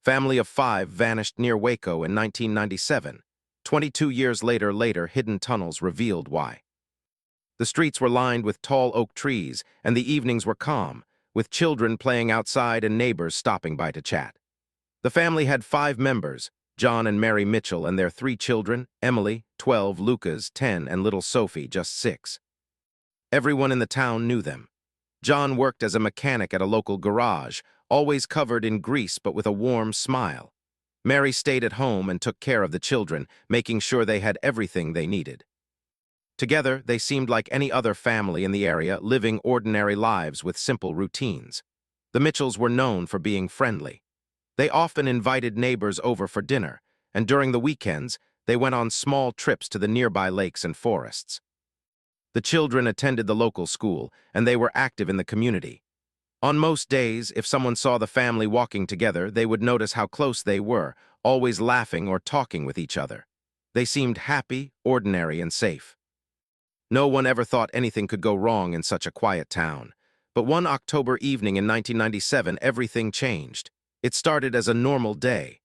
Family of 5 vanished near Waco in 1997. 22 years later, hidden tunnels revealed why. The streets were lined with tall oak trees, and the evenings were calm, with children playing outside and neighbors stopping by to chat. The family had 5 members, John and Mary Mitchell, and their 3 children, Emily, 12, Lucas, 10, and little Sophie, just 6. Everyone in the town knew them. John worked as a mechanic at a local garage, always covered in grease but with a warm smile. Mary stayed at home and took care of the children, making sure they had everything they needed. Together, they seemed like any other family in the area, living ordinary lives with simple routines. The Mitchells were known for being friendly. They often invited neighbors over for dinner, and during the weekends, they went on small trips to the nearby lakes and forests. The children attended the local school, and they were active in the community. On most days, if someone saw the family walking together, they would notice how close they were, always laughing or talking with each other. They seemed happy, ordinary, and safe. No one ever thought anything could go wrong in such a quiet town. But one October evening in 1997, everything changed. It started as a normal day.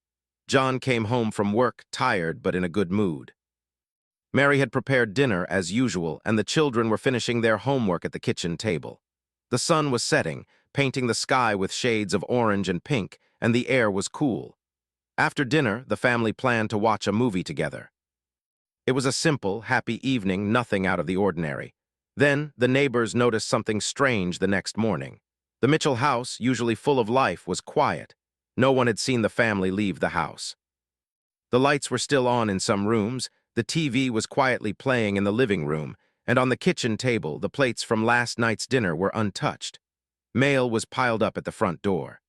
John came home from work, tired but in a good mood. Mary had prepared dinner as usual, and the children were finishing their homework at the kitchen table. The sun was setting, painting the sky with shades of orange and pink, and the air was cool. After dinner, the family planned to watch a movie together. It was a simple, happy evening, nothing out of the ordinary. Then, the neighbors noticed something strange the next morning. The Mitchell house, usually full of life, was quiet. No one had seen the family leave the house. The lights were still on in some rooms, the TV was quietly playing in the living room, and on the kitchen table, the plates from last night's dinner were untouched. Mail was piled up at the front door.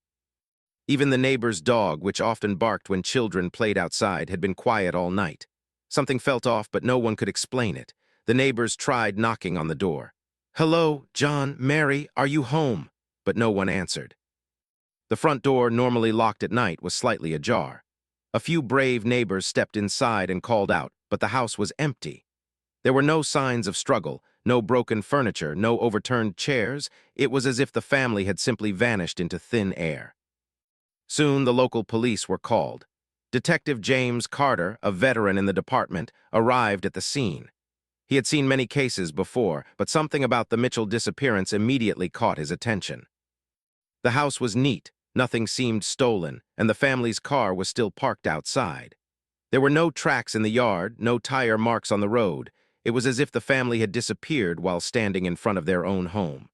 Even the neighbor's dog, which often barked when children played outside, had been quiet all night. Something felt off, but no one could explain it. The neighbors tried knocking on the door. "Hello, John, Mary, are you home?" But no one answered. The front door, normally locked at night, was slightly ajar. A few brave neighbors stepped inside and called out, but the house was empty. There were no signs of struggle, no broken furniture, no overturned chairs. It was as if the family had simply vanished into thin air. Soon the local police were called. Detective James Carter, a veteran in the department, arrived at the scene. He had seen many cases before, but something about the Mitchell disappearance immediately caught his attention. The house was neat, nothing seemed stolen, and the family's car was still parked outside. There were no tracks in the yard, no tire marks on the road. It was as if the family had disappeared while standing in front of their own home.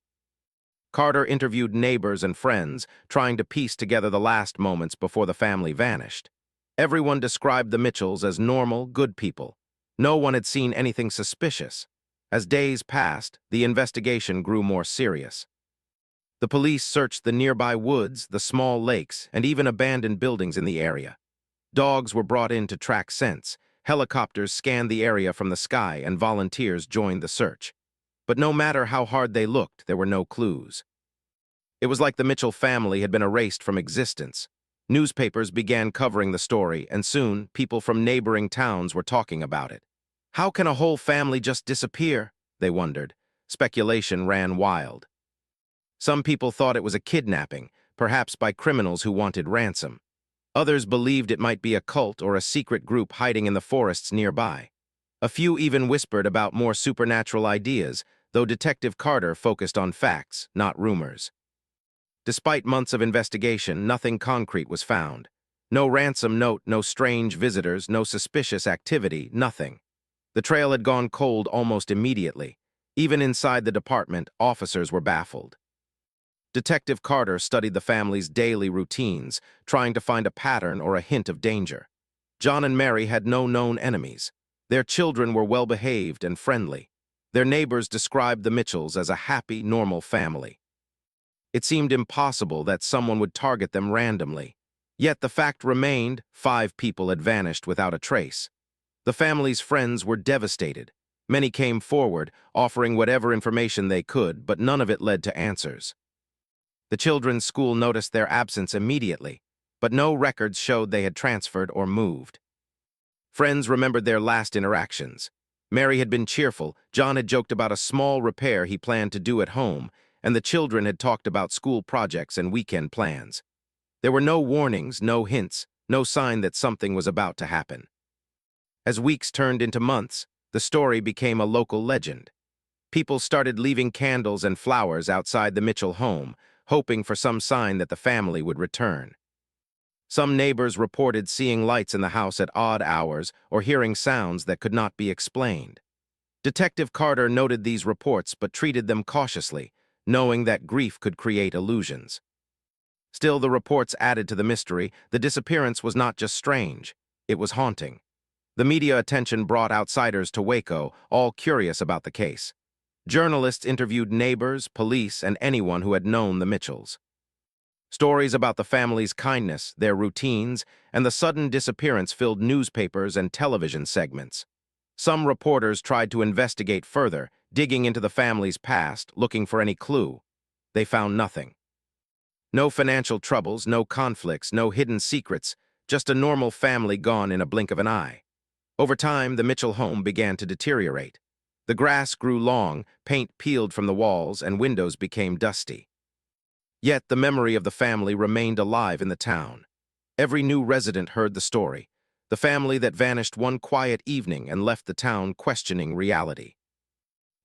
Carter interviewed neighbors and friends, trying to piece together the last moments before the family vanished. Everyone described the Mitchells as normal, good people. No one had seen anything suspicious. As days passed, the investigation grew more serious. The police searched the nearby woods, the small lakes, and even abandoned buildings in the area. Dogs were brought in to track scents. Helicopters scanned the area from the sky, and volunteers joined the search. But no matter how hard they looked, there were no clues. It was like the Mitchell family had been erased from existence. Newspapers began covering the story, and soon people from neighboring towns were talking about it. How can a whole family just disappear? They wondered. Speculation ran wild. Some people thought it was a kidnapping, perhaps by criminals who wanted ransom. Others believed it might be a cult or a secret group hiding in the forests nearby. A few even whispered about more supernatural ideas, though Detective Carter focused on facts, not rumors. Despite months of investigation, nothing concrete was found. No ransom note, no strange visitors, no suspicious activity, nothing. The trail had gone cold almost immediately. Even inside the department, officers were baffled. Detective Carter studied the family's daily routines, trying to find a pattern or a hint of danger. John and Mary had no known enemies. Their children were well-behaved and friendly. Their neighbors described the Mitchells as a happy, normal family. It seemed impossible that someone would target them randomly. Yet the fact remained, 5 people had vanished without a trace. The family's friends were devastated. Many came forward, offering whatever information they could, but none of it led to answers. The children's school noticed their absence immediately, but no records showed they had transferred or moved. Friends remembered their last interactions. Mary had been cheerful, John had joked about a small repair he planned to do at home, and the children had talked about school projects and weekend plans. There were no warnings, no hints, no sign that something was about to happen. As weeks turned into months, the story became a local legend. People started leaving candles and flowers outside the Mitchell home, hoping for some sign that the family would return. Some neighbors reported seeing lights in the house at odd hours or hearing sounds that could not be explained. Detective Carter noted these reports but treated them cautiously, knowing that grief could create illusions. Still, the reports added to the mystery. The disappearance was not just strange, it was haunting. The media attention brought outsiders to Waco, all curious about the case. Journalists interviewed neighbors, police, and anyone who had known the Mitchells. Stories about the family's kindness, their routines, and the sudden disappearance filled newspapers and television segments. Some reporters tried to investigate further, digging into the family's past, looking for any clue. They found nothing. No financial troubles, no conflicts, no hidden secrets, just a normal family gone in a blink of an eye. Over time, the Mitchell home began to deteriorate. The grass grew long, paint peeled from the walls, and windows became dusty. Yet the memory of the family remained alive in the town. Every new resident heard the story, the family that vanished one quiet evening and left the town questioning reality.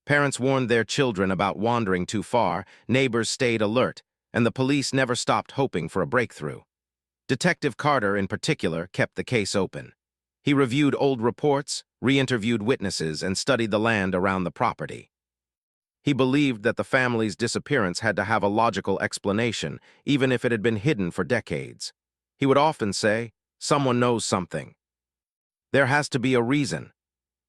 Parents warned their children about wandering too far, neighbors stayed alert, and the police never stopped hoping for a breakthrough. Detective Carter, in particular, kept the case open. He reviewed old reports, re-interviewed witnesses, and studied the land around the property. He believed that the family's disappearance had to have a logical explanation, even if it had been hidden for decades. He would often say, "Someone knows something. There has to be a reason."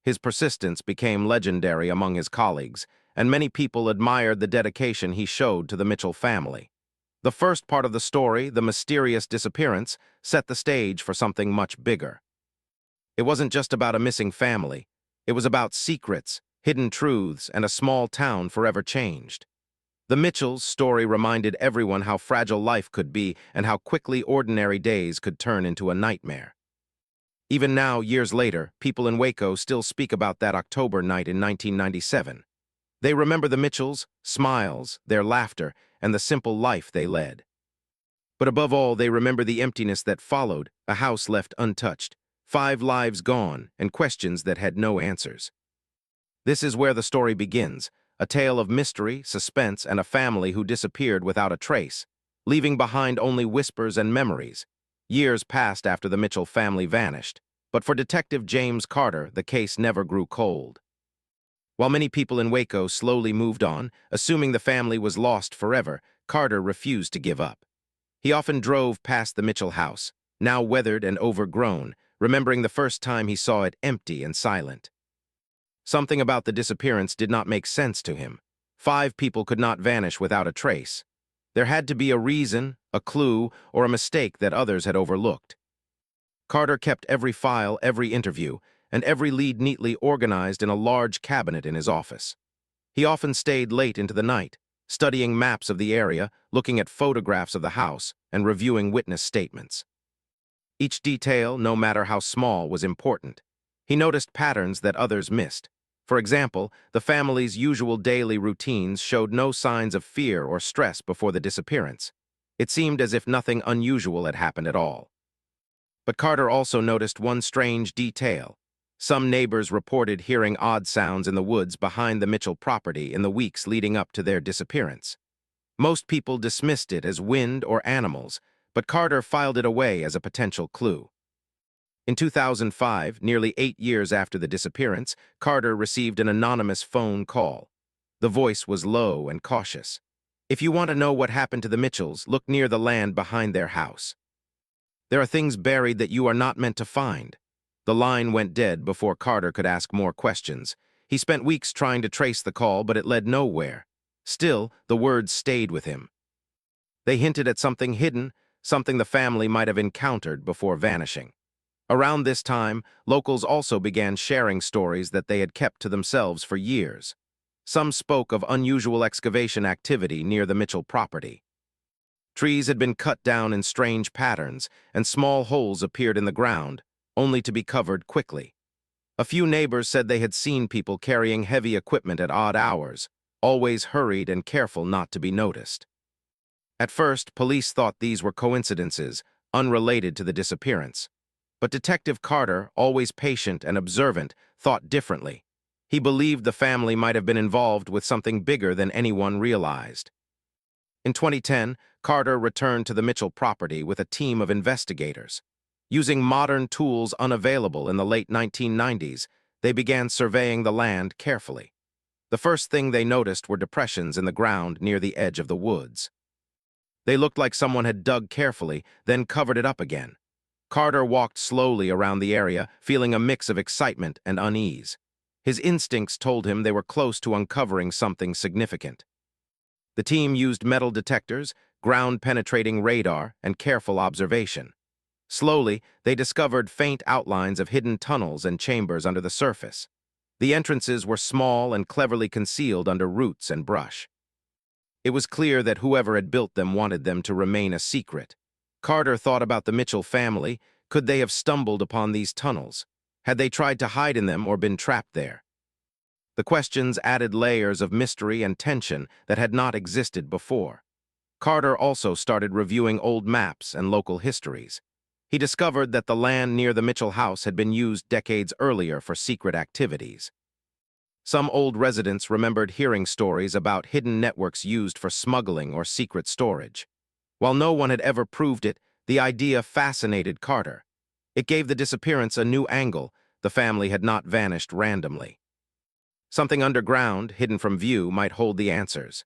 His persistence became legendary among his colleagues, and many people admired the dedication he showed to the Mitchell family. The first part of the story, the mysterious disappearance, set the stage for something much bigger. It wasn't just about a missing family. It was about secrets, hidden truths, and a small town forever changed. The Mitchells' story reminded everyone how fragile life could be and how quickly ordinary days could turn into a nightmare. Even now, years later, people in Waco still speak about that October night in 1997. They remember the Mitchells, smiles, their laughter, and the simple life they led. But above all, they remember the emptiness that followed, a house left untouched, 5 lives gone, and questions that had no answers. This is where the story begins, a tale of mystery, suspense, and a family who disappeared without a trace, leaving behind only whispers and memories. Years passed after the Mitchell family vanished, but for Detective James Carter, the case never grew cold. While many people in Waco slowly moved on, assuming the family was lost forever, Carter refused to give up. He often drove past the Mitchell house, now weathered and overgrown, remembering the first time he saw it empty and silent. Something about the disappearance did not make sense to him. 5 people could not vanish without a trace. There had to be a reason, a clue, or a mistake that others had overlooked. Carter kept every file, every interview, and every lead neatly organized in a large cabinet in his office. He often stayed late into the night, studying maps of the area, looking at photographs of the house, and reviewing witness statements. Each detail, no matter how small, was important. He noticed patterns that others missed. For example, the family's usual daily routines showed no signs of fear or stress before the disappearance. It seemed as if nothing unusual had happened at all. But Carter also noticed one strange detail. Some neighbors reported hearing odd sounds in the woods behind the Mitchell property in the weeks leading up to their disappearance. Most people dismissed it as wind or animals, but Carter filed it away as a potential clue. In 2005, nearly 8 years after the disappearance, Carter received an anonymous phone call. The voice was low and cautious. "If you want to know what happened to the Mitchells, look near the land behind their house. There are things buried that you are not meant to find." The line went dead before Carter could ask more questions. He spent weeks trying to trace the call, but it led nowhere. Still, the words stayed with him. They hinted at something hidden, something the family might have encountered before vanishing. Around this time, locals also began sharing stories that they had kept to themselves for years. Some spoke of unusual excavation activity near the Mitchell property. Trees had been cut down in strange patterns, and small holes appeared in the ground, only to be covered quickly. A few neighbors said they had seen people carrying heavy equipment at odd hours, always hurried and careful not to be noticed. At first, police thought these were coincidences, unrelated to the disappearance. But Detective Carter, always patient and observant, thought differently. He believed the family might have been involved with something bigger than anyone realized. In 2010, Carter returned to the Mitchell property with a team of investigators. Using modern tools unavailable in the late 1990s, they began surveying the land carefully. The first thing they noticed were depressions in the ground near the edge of the woods. They looked like someone had dug carefully, then covered it up again. Carter walked slowly around the area, feeling a mix of excitement and unease. His instincts told him they were close to uncovering something significant. The team used metal detectors, ground-penetrating radar, and careful observation. Slowly, they discovered faint outlines of hidden tunnels and chambers under the surface. The entrances were small and cleverly concealed under roots and brush. It was clear that whoever had built them wanted them to remain a secret. Carter thought about the Mitchell family. Could they have stumbled upon these tunnels? Had they tried to hide in them or been trapped there? The questions added layers of mystery and tension that had not existed before. Carter also started reviewing old maps and local histories. He discovered that the land near the Mitchell house had been used decades earlier for secret activities. Some old residents remembered hearing stories about hidden networks used for smuggling or secret storage. While no one had ever proved it, the idea fascinated Carter. It gave the disappearance a new angle. The family had not vanished randomly. Something underground, hidden from view, might hold the answers.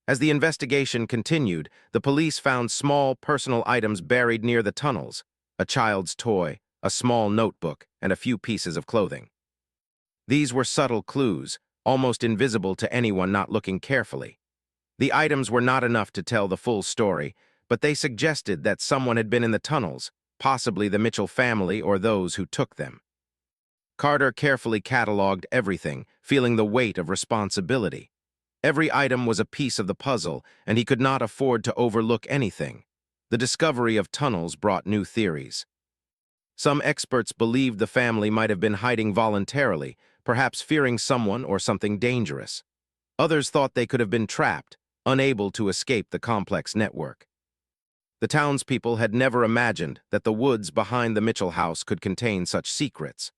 As the investigation continued, the police found small personal items buried near the tunnels: a child's toy, a small notebook, and a few pieces of clothing. These were subtle clues, almost invisible to anyone not looking carefully. The items were not enough to tell the full story, but they suggested that someone had been in the tunnels, possibly the Mitchell family or those who took them. Carter carefully cataloged everything, feeling the weight of responsibility. Every item was a piece of the puzzle, and he could not afford to overlook anything. The discovery of tunnels brought new theories. Some experts believed the family might have been hiding voluntarily, perhaps fearing someone or something dangerous. Others thought they could have been trapped, unable to escape the complex network. The townspeople had never imagined that the woods behind the Mitchell house could contain such secrets.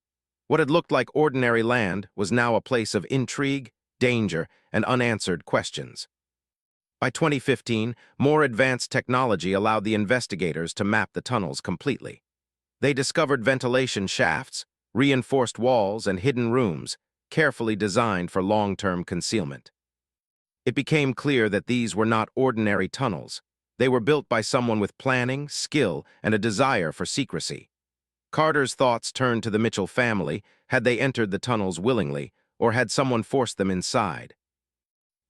What had looked like ordinary land was now a place of intrigue, danger, and unanswered questions. By 2015, more advanced technology allowed the investigators to map the tunnels completely. They discovered ventilation shafts, reinforced walls, and hidden rooms, carefully designed for long-term concealment. It became clear that these were not ordinary tunnels. They were built by someone with planning, skill, and a desire for secrecy. Carter's thoughts turned to the Mitchell family. Had they entered the tunnels willingly, or had someone forced them inside?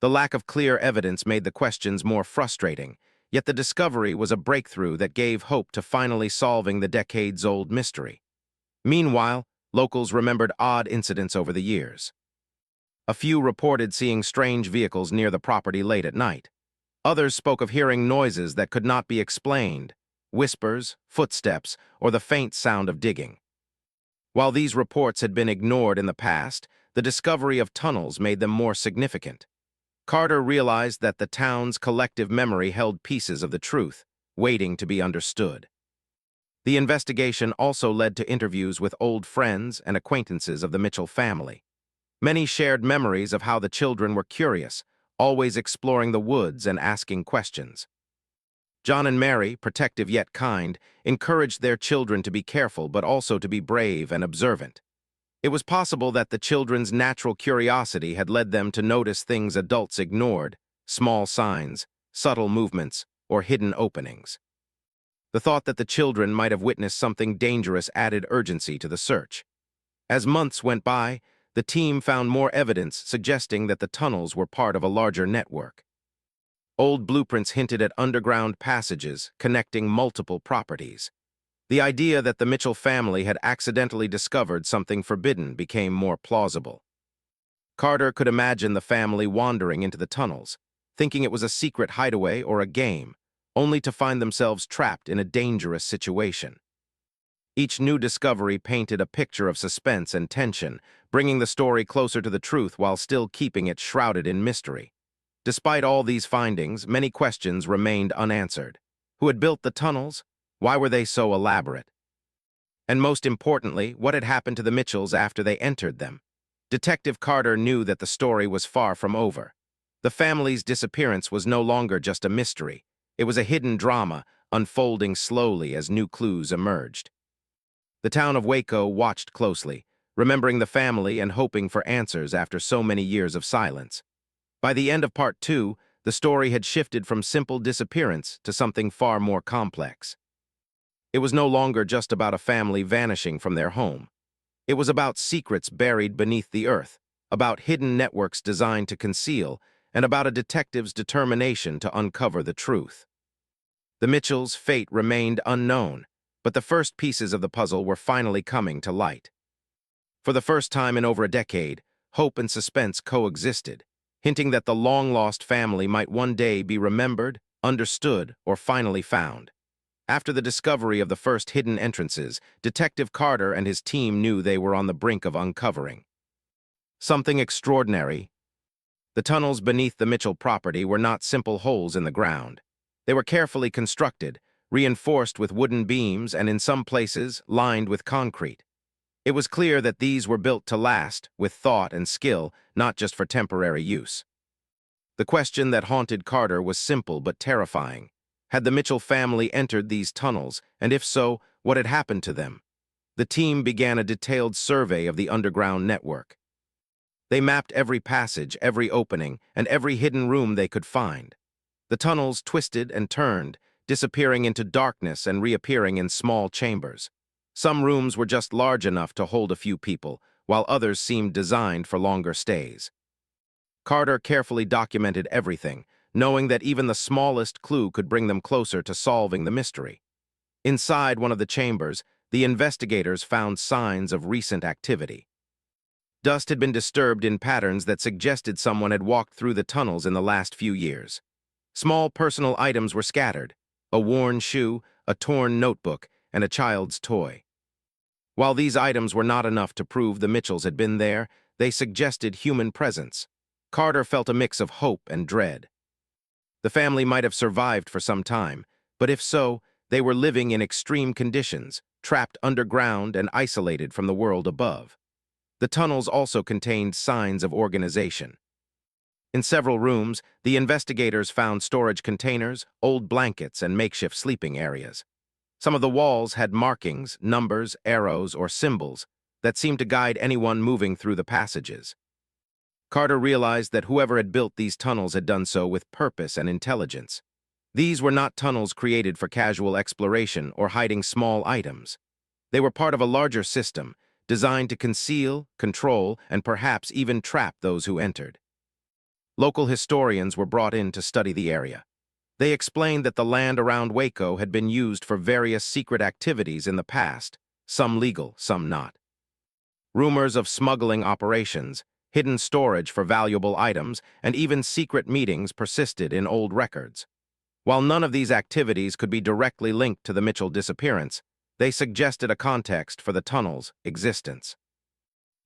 The lack of clear evidence made the questions more frustrating, yet the discovery was a breakthrough that gave hope to finally solving the decades-old mystery. Meanwhile, locals remembered odd incidents over the years. A few reported seeing strange vehicles near the property late at night. Others spoke of hearing noises that could not be explained: whispers, footsteps, or the faint sound of digging. While these reports had been ignored in the past, the discovery of tunnels made them more significant. Carter realized that the town's collective memory held pieces of the truth, waiting to be understood. The investigation also led to interviews with old friends and acquaintances of the Mitchell family. Many shared memories of how the children were curious, always exploring the woods and asking questions. John and Mary, protective yet kind, encouraged their children to be careful but also to be brave and observant. It was possible that the children's natural curiosity had led them to notice things adults ignored: small signs, subtle movements, or hidden openings. The thought that the children might have witnessed something dangerous added urgency to the search. As months went by, the team found more evidence suggesting that the tunnels were part of a larger network. Old blueprints hinted at underground passages connecting multiple properties. The idea that the Mitchell family had accidentally discovered something forbidden became more plausible. Carter could imagine the family wandering into the tunnels, thinking it was a secret hideaway or a game, only to find themselves trapped in a dangerous situation. Each new discovery painted a picture of suspense and tension, bringing the story closer to the truth while still keeping it shrouded in mystery. Despite all these findings, many questions remained unanswered. Who had built the tunnels? Why were they so elaborate? And most importantly, what had happened to the Mitchells after they entered them? Detective Carter knew that the story was far from over. The family's disappearance was no longer just a mystery. It was a hidden drama, unfolding slowly as new clues emerged. The town of Waco watched closely, remembering the family and hoping for answers after so many years of silence. By the end of Part 2, the story had shifted from simple disappearance to something far more complex. It was no longer just about a family vanishing from their home. It was about secrets buried beneath the earth, about hidden networks designed to conceal, and about a detective's determination to uncover the truth. The Mitchells' fate remained unknown, but the first pieces of the puzzle were finally coming to light. For the first time in over a decade, hope and suspense coexisted, hinting that the long-lost family might one day be remembered, understood, or finally found. After the discovery of the first hidden entrances, Detective Carter and his team knew they were on the brink of uncovering something extraordinary. The tunnels beneath the Mitchell property were not simple holes in the ground. They were carefully constructed, reinforced with wooden beams and in some places lined with concrete. It was clear that these were built to last, with thought and skill, not just for temporary use. The question that haunted Carter was simple but terrifying. Had the Mitchell family entered these tunnels, and if so, what had happened to them? The team began a detailed survey of the underground network. They mapped every passage, every opening, and every hidden room they could find. The tunnels twisted and turned, disappearing into darkness and reappearing in small chambers. Some rooms were just large enough to hold a few people, while others seemed designed for longer stays. Carter carefully documented everything, knowing that even the smallest clue could bring them closer to solving the mystery. Inside one of the chambers, the investigators found signs of recent activity. Dust had been disturbed in patterns that suggested someone had walked through the tunnels in the last few years. Small personal items were scattered: a worn shoe, a torn notebook, and a child's toy. While these items were not enough to prove the Mitchells had been there, they suggested human presence. Carter felt a mix of hope and dread. The family might have survived for some time, but if so, they were living in extreme conditions, trapped underground and isolated from the world above. The tunnels also contained signs of organization. In several rooms, the investigators found storage containers, old blankets, and makeshift sleeping areas. Some of the walls had markings, numbers, arrows, or symbols that seemed to guide anyone moving through the passages. Carter realized that whoever had built these tunnels had done so with purpose and intelligence. These were not tunnels created for casual exploration or hiding small items. They were part of a larger system, designed to conceal, control, and perhaps even trap those who entered. Local historians were brought in to study the area. They explained that the land around Waco had been used for various secret activities in the past, some legal, some not. Rumors of smuggling operations, hidden storage for valuable items, and even secret meetings persisted in old records. While none of these activities could be directly linked to the Mitchell disappearance, they suggested a context for the tunnel's existence.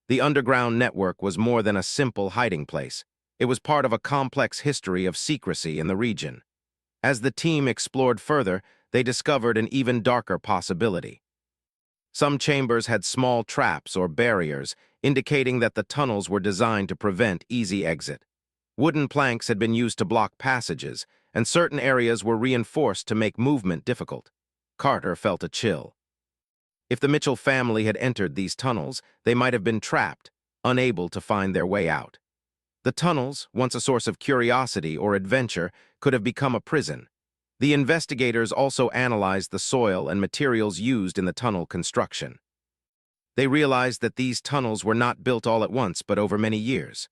The underground network was more than a simple hiding place. It was part of a complex history of secrecy in the region. As the team explored further, they discovered an even darker possibility. Some chambers had small traps or barriers, indicating that the tunnels were designed to prevent easy exit. Wooden planks had been used to block passages, and certain areas were reinforced to make movement difficult. Carter felt a chill. If the Mitchell family had entered these tunnels, they might have been trapped, unable to find their way out. The tunnels, once a source of curiosity or adventure, could have become a prison. The investigators also analyzed the soil and materials used in the tunnel construction. They realized that these tunnels were not built all at once but over many years.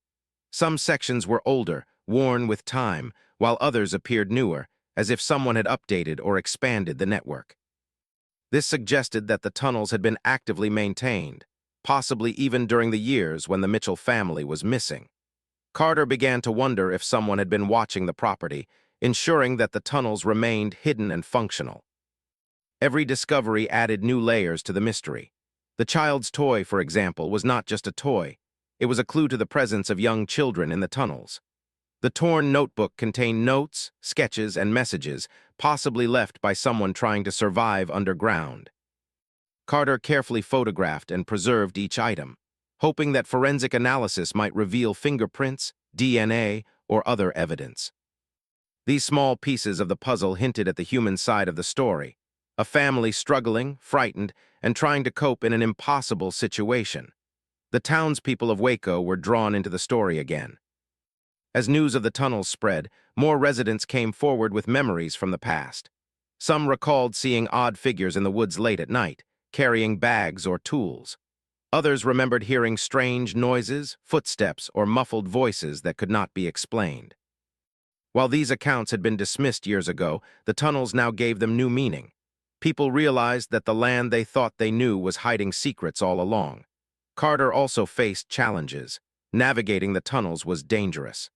Some sections were older, worn with time, while others appeared newer, as if someone had updated or expanded the network. This suggested that the tunnels had been actively maintained, possibly even during the years when the Mitchell family was missing. Carter began to wonder if someone had been watching the property, ensuring that the tunnels remained hidden and functional. Every discovery added new layers to the mystery. The child's toy, for example, was not just a toy. It was a clue to the presence of young children in the tunnels. The torn notebook contained notes, sketches, and messages, possibly left by someone trying to survive underground. Carter carefully photographed and preserved each item, hoping that forensic analysis might reveal fingerprints, DNA, or other evidence. These small pieces of the puzzle hinted at the human side of the story, a family struggling, frightened, and trying to cope in an impossible situation. The townspeople of Waco were drawn into the story again. As news of the tunnels spread, more residents came forward with memories from the past. Some recalled seeing odd figures in the woods late at night, carrying bags or tools. Others remembered hearing strange noises, footsteps, or muffled voices that could not be explained. While these accounts had been dismissed years ago, the tunnels now gave them new meaning. People realized that the land they thought they knew was hiding secrets all along. Carter also faced challenges. Navigating the tunnels was dangerous.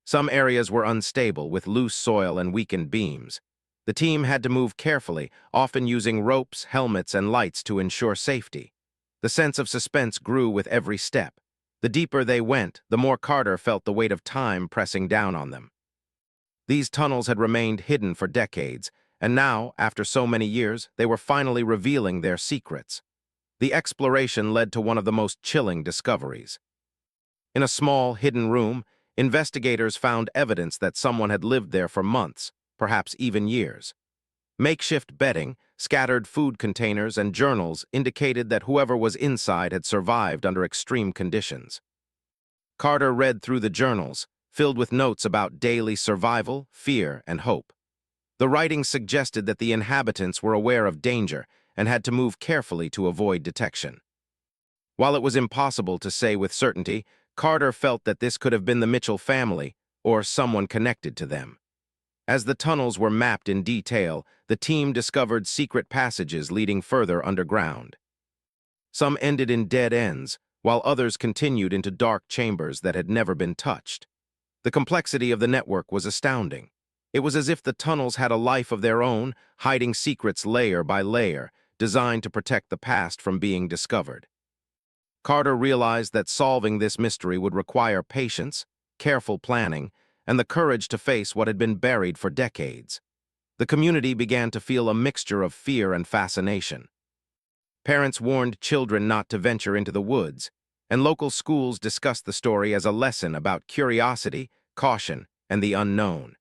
Some areas were unstable, with loose soil and weakened beams. The team had to move carefully, often using ropes, helmets, and lights to ensure safety. The sense of suspense grew with every step. The deeper they went, the more Carter felt the weight of time pressing down on them. These tunnels had remained hidden for decades, and now, after so many years, they were finally revealing their secrets. The exploration led to one of the most chilling discoveries. In a small, hidden room, investigators found evidence that someone had lived there for months, perhaps even years. Makeshift bedding, scattered food containers, and journals indicated that whoever was inside had survived under extreme conditions. Carter read through the journals, filled with notes about daily survival, fear, and hope. The writing suggested that the inhabitants were aware of danger and had to move carefully to avoid detection. While it was impossible to say with certainty, Carter felt that this could have been the Mitchell family or someone connected to them. As the tunnels were mapped in detail, the team discovered secret passages leading further underground. Some ended in dead ends, while others continued into dark chambers that had never been touched. The complexity of the network was astounding. It was as if the tunnels had a life of their own, hiding secrets layer by layer, designed to protect the past from being discovered. Carter realized that solving this mystery would require patience, careful planning, and the courage to face what had been buried for decades. The community began to feel a mixture of fear and fascination. Parents warned children not to venture into the woods, and local schools discussed the story as a lesson about curiosity, caution, and the unknown.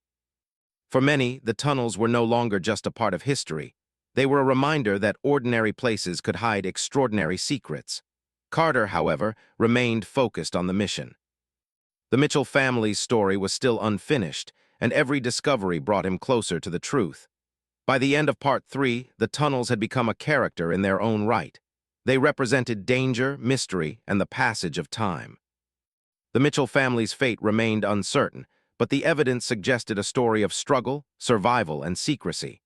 For many, the tunnels were no longer just a part of history. They were a reminder that ordinary places could hide extraordinary secrets. Carter, however, remained focused on the mission. The Mitchell family's story was still unfinished, and every discovery brought him closer to the truth. By the end of Part 3, the tunnels had become a character in their own right. They represented danger, mystery, and the passage of time. The Mitchell family's fate remained uncertain, but the evidence suggested a story of struggle, survival, and secrecy.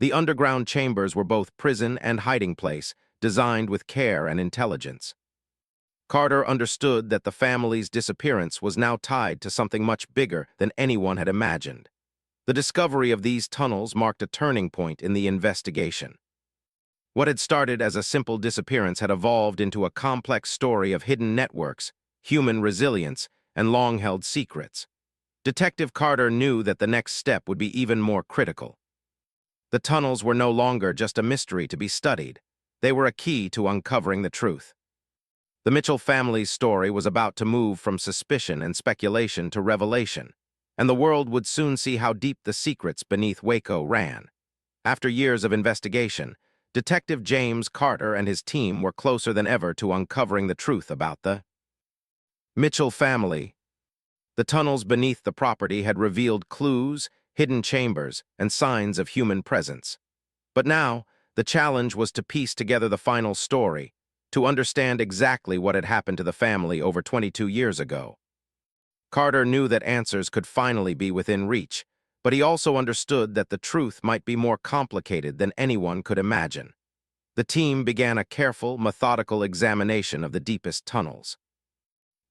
The underground chambers were both prison and hiding place, designed with care and intelligence. Carter understood that the family's disappearance was now tied to something much bigger than anyone had imagined. The discovery of these tunnels marked a turning point in the investigation. What had started as a simple disappearance had evolved into a complex story of hidden networks, human resilience, and long-held secrets. Detective Carter knew that the next step would be even more critical. The tunnels were no longer just a mystery to be studied. They were a key to uncovering the truth. The Mitchell family's story was about to move from suspicion and speculation to revelation, and the world would soon see how deep the secrets beneath Waco ran. After years of investigation, Detective James Carter and his team were closer than ever to uncovering the truth about the Mitchell family. The tunnels beneath the property had revealed clues, hidden chambers, and signs of human presence. But now, the challenge was to piece together the final story, to understand exactly what had happened to the family over 22 years ago. Carter knew that answers could finally be within reach, but he also understood that the truth might be more complicated than anyone could imagine. The team began a careful, methodical examination of the deepest tunnels.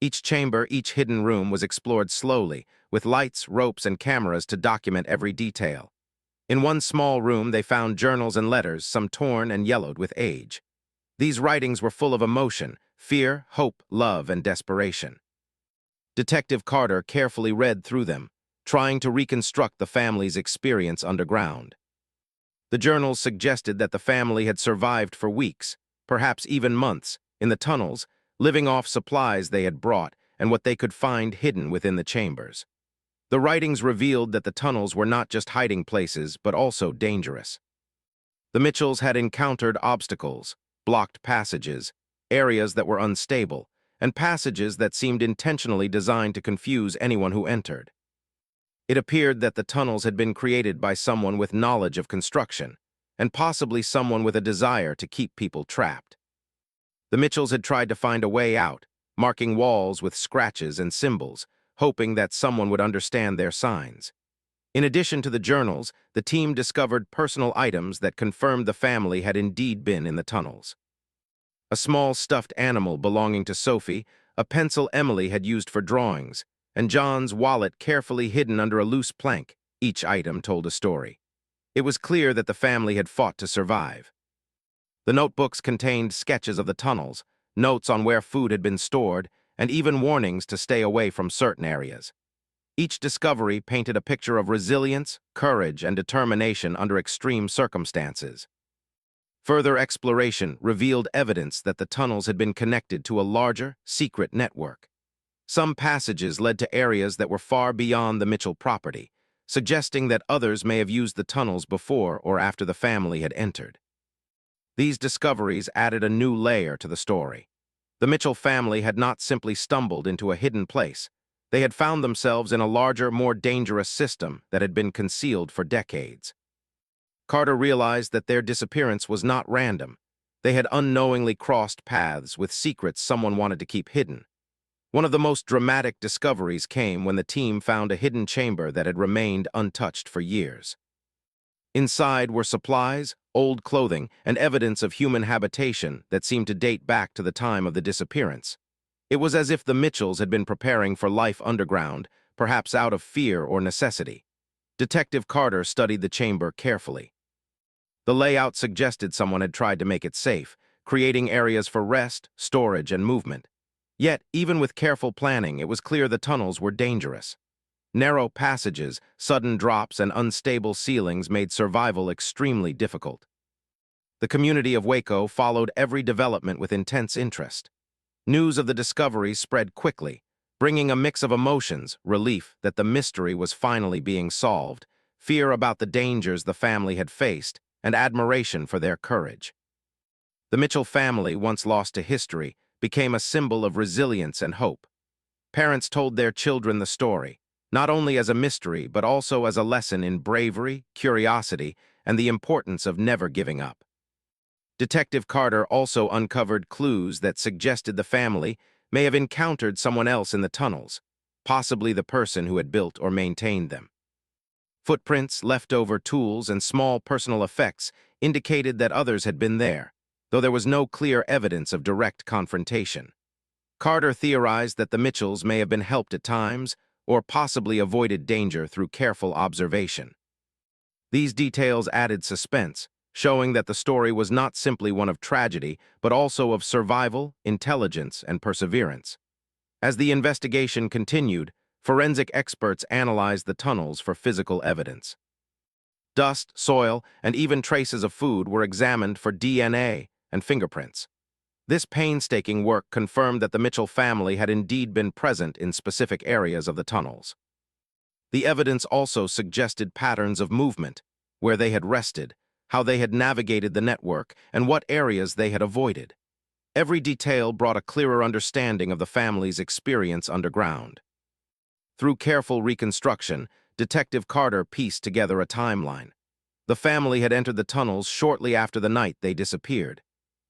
Each chamber, each hidden room was explored slowly, with lights, ropes, and cameras to document every detail. In one small room, they found journals and letters, some torn and yellowed with age. These writings were full of emotion, fear, hope, love, and desperation. Detective Carter carefully read through them, trying to reconstruct the family's experience underground. The journals suggested that the family had survived for weeks, perhaps even months, in the tunnels, living off supplies they had brought and what they could find hidden within the chambers. The writings revealed that the tunnels were not just hiding places, but also dangerous. The Mitchells had encountered obstacles, blocked passages, areas that were unstable, and passages that seemed intentionally designed to confuse anyone who entered. It appeared that the tunnels had been created by someone with knowledge of construction, and possibly someone with a desire to keep people trapped. The Mitchells had tried to find a way out, marking walls with scratches and symbols, hoping that someone would understand their signs. In addition to the journals, the team discovered personal items that confirmed the family had indeed been in the tunnels. A small stuffed animal belonging to Sophie, a pencil Emily had used for drawings, and John's wallet carefully hidden under a loose plank. Each item told a story. It was clear that the family had fought to survive. The notebooks contained sketches of the tunnels, notes on where food had been stored, and even warnings to stay away from certain areas. Each discovery painted a picture of resilience, courage, and determination under extreme circumstances. Further exploration revealed evidence that the tunnels had been connected to a larger, secret network. Some passages led to areas that were far beyond the Mitchell property, suggesting that others may have used the tunnels before or after the family had entered. These discoveries added a new layer to the story. The Mitchell family had not simply stumbled into a hidden place. They had found themselves in a larger, more dangerous system that had been concealed for decades. Carter realized that their disappearance was not random. They had unknowingly crossed paths with secrets someone wanted to keep hidden. One of the most dramatic discoveries came when the team found a hidden chamber that had remained untouched for years. Inside were supplies, old clothing, and evidence of human habitation that seemed to date back to the time of the disappearance. It was as if the Mitchells had been preparing for life underground, perhaps out of fear or necessity. Detective Carter studied the chamber carefully. The layout suggested someone had tried to make it safe, creating areas for rest, storage, and movement. Yet, even with careful planning, it was clear the tunnels were dangerous. Narrow passages, sudden drops, and unstable ceilings made survival extremely difficult. The community of Waco followed every development with intense interest. News of the discovery spread quickly, bringing a mix of emotions, relief that the mystery was finally being solved, fear about the dangers the family had faced, and admiration for their courage. The Mitchell family, once lost to history, became a symbol of resilience and hope. Parents told their children the story, not only as a mystery but also as a lesson in bravery, curiosity, and the importance of never giving up. Detective Carter also uncovered clues that suggested the family may have encountered someone else in the tunnels, possibly the person who had built or maintained them. Footprints, leftover tools, and small personal effects indicated that others had been there, though there was no clear evidence of direct confrontation. Carter theorized that the Mitchells may have been helped at times, or possibly avoided danger through careful observation. These details added suspense, showing that the story was not simply one of tragedy, but also of survival, intelligence, and perseverance. As the investigation continued, forensic experts analyzed the tunnels for physical evidence. Dust, soil, and even traces of food were examined for DNA and fingerprints. This painstaking work confirmed that the Mitchell family had indeed been present in specific areas of the tunnels. The evidence also suggested patterns of movement, where they had rested, how they had navigated the network, and what areas they had avoided. Every detail brought a clearer understanding of the family's experience underground. Through careful reconstruction, Detective Carter pieced together a timeline. The family had entered the tunnels shortly after the night they disappeared.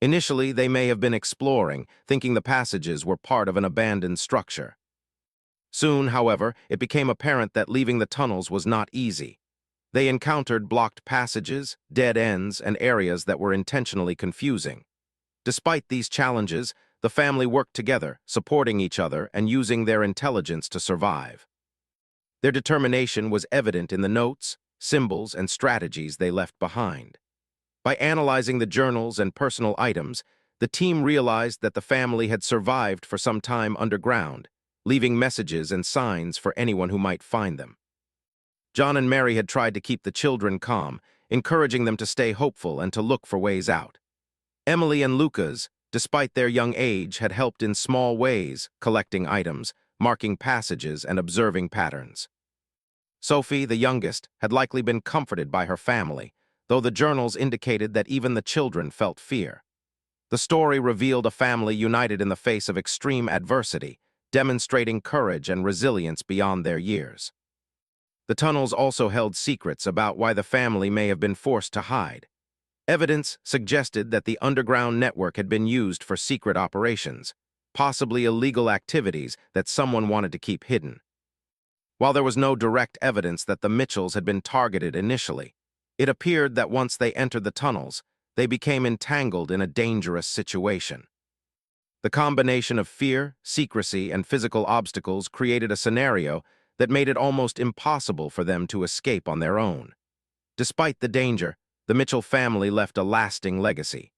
Initially, they may have been exploring, thinking the passages were part of an abandoned structure. Soon, however, it became apparent that leaving the tunnels was not easy. They encountered blocked passages, dead ends, and areas that were intentionally confusing. Despite these challenges, the family worked together, supporting each other and using their intelligence to survive. Their determination was evident in the notes, symbols, and strategies they left behind. By analyzing the journals and personal items, the team realized that the family had survived for some time underground, leaving messages and signs for anyone who might find them. John and Mary had tried to keep the children calm, encouraging them to stay hopeful and to look for ways out. Emily and Lucas, despite their young age, had helped in small ways, collecting items, marking passages, and observing patterns. Sophie, the youngest, had likely been comforted by her family, though the journals indicated that even the children felt fear. The story revealed a family united in the face of extreme adversity, demonstrating courage and resilience beyond their years. The tunnels also held secrets about why the family may have been forced to hide. Evidence suggested that the underground network had been used for secret operations, possibly illegal activities that someone wanted to keep hidden. While there was no direct evidence that the Mitchells had been targeted initially, it appeared that once they entered the tunnels, they became entangled in a dangerous situation. The combination of fear, secrecy, and physical obstacles created a scenario that made it almost impossible for them to escape on their own. Despite the danger, the Mitchell family left a lasting legacy.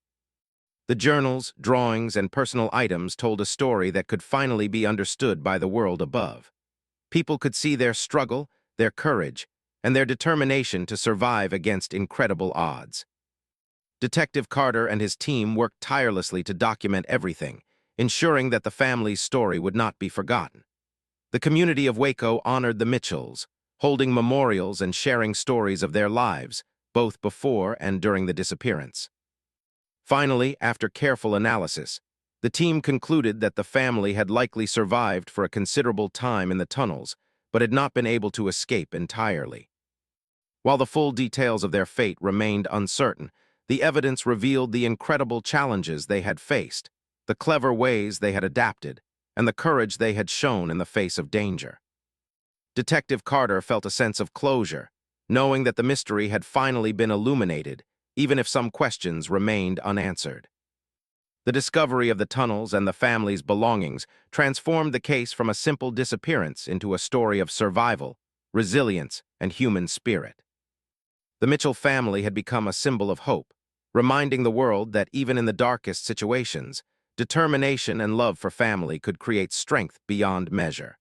The journals, drawings, and personal items told a story that could finally be understood by the world above. People could see their struggle, their courage, and their determination to survive against incredible odds. Detective Carter and his team worked tirelessly to document everything, ensuring that the family's story would not be forgotten. The community of Waco honored the Mitchells, holding memorials and sharing stories of their lives, both before and during the disappearance. Finally, after careful analysis, the team concluded that the family had likely survived for a considerable time in the tunnels, but had not been able to escape entirely. While the full details of their fate remained uncertain, the evidence revealed the incredible challenges they had faced, the clever ways they had adapted, and the courage they had shown in the face of danger. Detective Carter felt a sense of closure, knowing that the mystery had finally been illuminated, even if some questions remained unanswered. The discovery of the tunnels and the family's belongings transformed the case from a simple disappearance into a story of survival, resilience, and human spirit. The Mitchell family had become a symbol of hope, reminding the world that even in the darkest situations, determination and love for family could create strength beyond measure.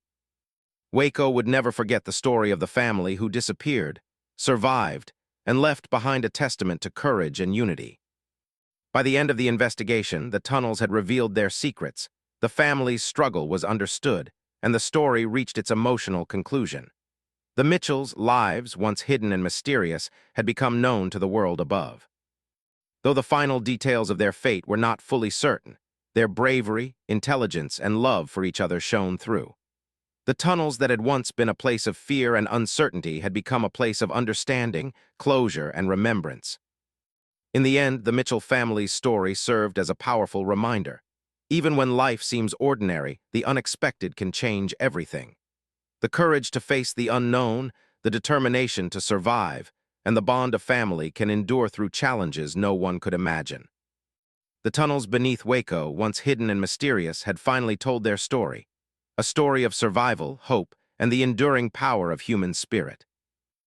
Waco would never forget the story of the family who disappeared, survived, and left behind a testament to courage and unity. By the end of the investigation, the tunnels had revealed their secrets, the family's struggle was understood, and the story reached its emotional conclusion. The Mitchells' lives, once hidden and mysterious, had become known to the world above. Though the final details of their fate were not fully certain, their bravery, intelligence, and love for each other shone through. The tunnels that had once been a place of fear and uncertainty had become a place of understanding, closure, and remembrance. In the end, the Mitchell family's story served as a powerful reminder. Even when life seems ordinary, the unexpected can change everything. The courage to face the unknown, the determination to survive, and the bond of family can endure through challenges no one could imagine. The tunnels beneath Waco, once hidden and mysterious, had finally told their story, a story of survival, hope, and the enduring power of human spirit.